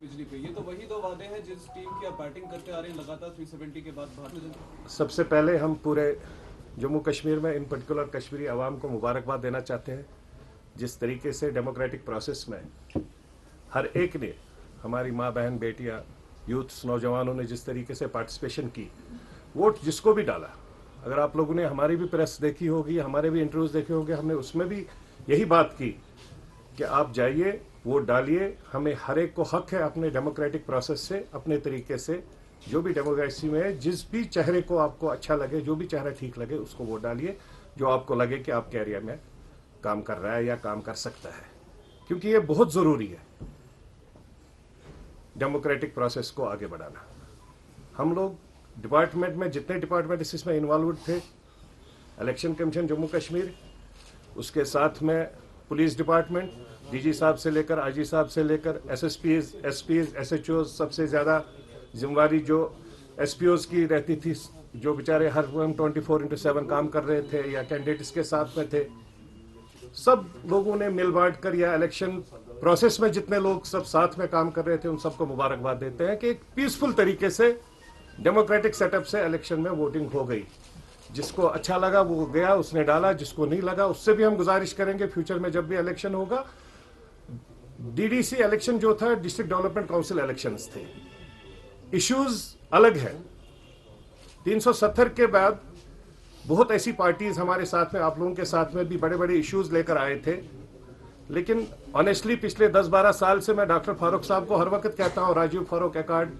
बिजली पे ये तो वही दो वादे हैं जिस टीम की आप बैटिंग करते आ रहे हैं लगातार 370 के बाद भारतीय जनता। सबसे पहले हम पूरे जम्मू कश्मीर में इन पर्टिकुलर कश्मीरी आवाम को मुबारकबाद देना चाहते हैं। जिस तरीके से डेमोक्रेटिक प्रोसेस में हर एक ने, हमारी माँ बहन बेटियाँ यूथ नौजवानों ने जिस तरीके से पार्टिसिपेशन की, वोट जिसको भी डाला, अगर आप लोगों ने हमारी भी प्रेस देखी होगी, हमारे भी इंटरव्यूज देखे होंगे, हमने उसमें भी यही बात की कि आप जाइए वोट डालिए। हमें हर एक को हक है अपने डेमोक्रेटिक प्रोसेस से, अपने तरीके से, जो भी डेमोक्रेसी में है, जिस भी चेहरे को आपको अच्छा लगे, जो भी चेहरा ठीक लगे, उसको वोट डालिए जो आपको लगे कि आपके एरिया में काम कर रहा है या काम कर सकता है, क्योंकि ये बहुत जरूरी है डेमोक्रेटिक प्रोसेस को आगे बढ़ाना। हम लोग डिपार्टमेंट में जितने डिपार्टमेंट इसमें इन्वॉल्व थे, इलेक्शन कमीशन जम्मू कश्मीर, उसके साथ में पुलिस डिपार्टमेंट, डीजी साहब से लेकर आईजी साहब से लेकर एसएसपीज, एसपीज, एसएचओ, सबसे ज्यादा जिम्मेवारी जो एसपीओज की रहती थी, जो बेचारे हर वक्त 24/7 काम कर रहे थे या कैंडिडेट्स के साथ में थे, सब लोगों ने मिल बांट कर, या इलेक्शन प्रोसेस में जितने लोग सब साथ में काम कर रहे थे, उन सबको मुबारकबाद देते हैं कि एक पीसफुल तरीके से डेमोक्रेटिक सेटअप से इलेक्शन में वोटिंग हो गई। जिसको अच्छा लगा वो गया, उसने डाला, जिसको नहीं लगा उससे भी हम गुजारिश करेंगे फ्यूचर में जब भी इलेक्शन होगा। डीडीसी इलेक्शन जो था, डिस्ट्रिक्ट डेवलपमेंट काउंसिल इलेक्शंस थे, इश्यूज अलग है। 370 के बाद बहुत ऐसी पार्टीज हमारे साथ में, आप लोगों के साथ में भी बड़े बड़े इश्यूज लेकर आए थे, लेकिन ऑनेस्टली पिछले 10-12 साल से मैं डॉक्टर फारूक साहब को हर वक्त कहता हूं, राजीव फारूक अकार्ड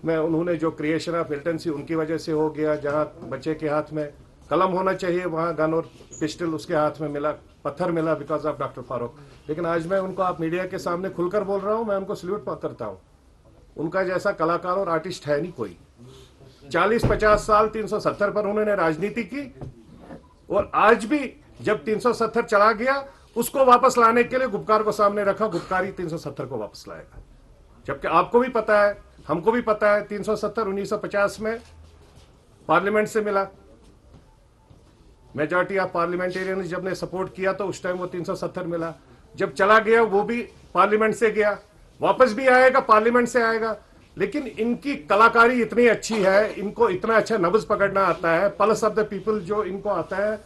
में उन्होंने जो क्रिएशन ऑफ मिलिटेंसी उनकी वजह से हो गया। जहां बच्चे के हाथ में कलम होना चाहिए, वहां गन और पिस्टल उसके हाथ में मिला, पत्थर मिला बिकॉज ऑफ डॉक्टर फारूक। लेकिन आज मैं उनको, आप मीडिया के सामने खुलकर बोल रहा हूं, मैं उनको सल्यूट करता हूं। उनका जैसा कलाकार और आर्टिस्ट है नहीं कोई। 40-50 साल 370 पर उन्होंने राजनीति की, और आज भी जब 370 चला गया, उसको वापस लाने के लिए गुपकार को सामने रखा, गुपकार ही 370 को वापस लाएगा। जबकि आपको भी पता है, हमको भी पता है, 370 1950 में पार्लियामेंट से मिला, मेजॉरिटी ऑफ पार्लियामेंटेरियन जब ने सपोर्ट किया तो उस टाइम वो 370 मिला। जब चला गया वो भी पार्लियामेंट से गया, वापस भी आएगा, पार्लियामेंट से आएगा। लेकिन इनकी कलाकारी इतनी अच्छी है, इनको इतना अच्छा नब्ज पकड़ना आता है, पल्स ऑफ द पीपल जो इनको आता है,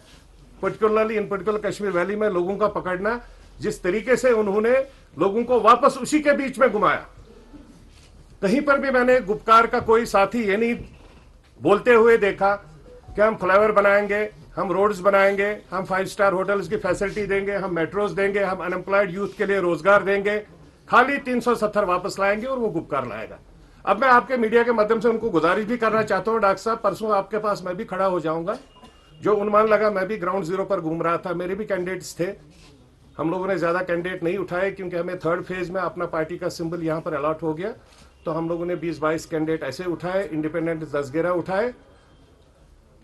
particularly in particular Kashmir valley में लोगों का पकड़ना, जिस तरीके से उन्होंने लोगों को वापस उसी के बीच में घुमाया। कहीं पर भी मैंने गुपकार का कोई साथी ये नहीं बोलते हुए देखा कि हम फ्लाईओवर बनाएंगे, हम रोड्स बनाएंगे, हम 5 स्टार होटल्स की फैसिलिटी देंगे, हम मेट्रोज देंगे, हम अनएम्प्लॉयड यूथ के लिए रोजगार देंगे। खाली 370 वापस लाएंगे और वो गुपकार लाएगा। अब मैं आपके मीडिया के माध्यम से उनको गुजारिश भी करना चाहता हूं, डॉक्टर साहब, परसों आपके पास मैं भी खड़ा हो जाऊंगा। जो अनुमान लगा, मैं भी ग्राउंड जीरो पर घूम रहा था, मेरे भी कैंडिडेट्स थे। हम लोगों ने ज्यादा कैंडिडेट नहीं उठाए क्योंकि हमें थर्ड फेज में अपना पार्टी का सिंबल यहां पर अलॉट हो गया, तो हम लोगों ने 20-22 कैंडिडेट ऐसे उठाए, इंडिपेंडेंट 10-11 उठाए।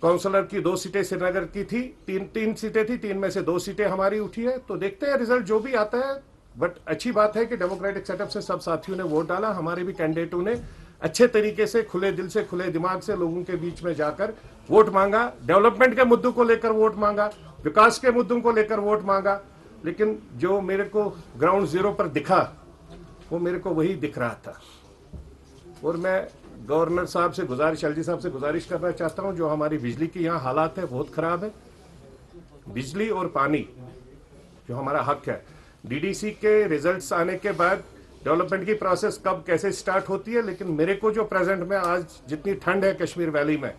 काउंसलर की 2 सीटें श्रीनगर की थी, 3 सीटें थी, 3 में से 2 सीटें हमारी उठी है। तो देखते हैं रिजल्ट जो भी आता है, बट अच्छी बात है कि डेमोक्रेटिक सेटअप से सब साथियों ने वोट डाला। हमारे भी कैंडिडेटों ने अच्छे तरीके से, खुले दिल से, खुले दिमाग से लोगों के बीच में जाकर वोट मांगा, डेवलपमेंट के मुद्दों को लेकर वोट मांगा, विकास के मुद्दों को लेकर वोट मांगा। लेकिन जो मेरे को ग्राउंड जीरो पर दिखा, वो मेरे को वही दिख रहा था। और मैं गवर्नर साहब से गुजारिश, एलजी साहब से गुजारिश करना चाहता हूं, जो हमारी बिजली की यहाँ हालात है बहुत खराब है। बिजली और पानी जो हमारा हक है, डीडीसी के रिजल्ट्स आने के बाद डेवलपमेंट की प्रोसेस कब कैसे स्टार्ट होती है। लेकिन मेरे को जो प्रेजेंट में आज जितनी ठंड है कश्मीर वैली में,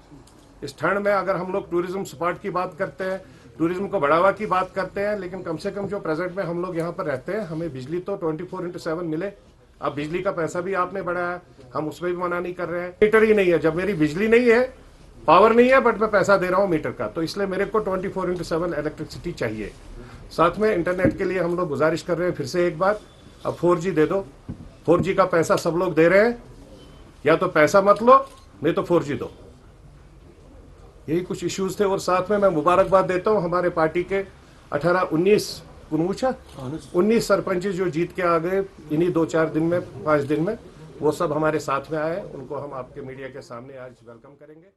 इस ठंड में अगर हम लोग टूरिज्म सपोर्ट की बात करते हैं, टूरिज्म को बढ़ावा की बात करते हैं, लेकिन कम से कम जो प्रेजेंट में हम लोग यहाँ पर रहते हैं, हमें बिजली तो 24/7 मिले। अब बिजली का पैसा भी आपने बढ़ाया, हम उसमें भी मना नहीं कर रहे हैं। मीटर ही नहीं है, जब मेरी बिजली नहीं है, पावर नहीं है, बट मैं पैसा दे रहा हूं मीटर का, तो इसलिए मेरे को 24/7 इलेक्ट्रिसिटी चाहिए। साथ में इंटरनेट के लिए हम लोग गुजारिश कर रहे हैं फिर से एक बार, अब 4G दे दो। 4G का पैसा सब लोग दे रहे हैं, या तो पैसा मत लो, नहीं तो 4G दो। यही कुछ इश्यूज थे। और साथ में मैं मुबारकबाद देता हूं हमारे पार्टी के 19 सरपंच जो जीत के आ गए इन्हीं 2-4 दिन में, 5 दिन में, वो सब हमारे साथ में आए। उनको हम आपके मीडिया के सामने आज वेलकम करेंगे।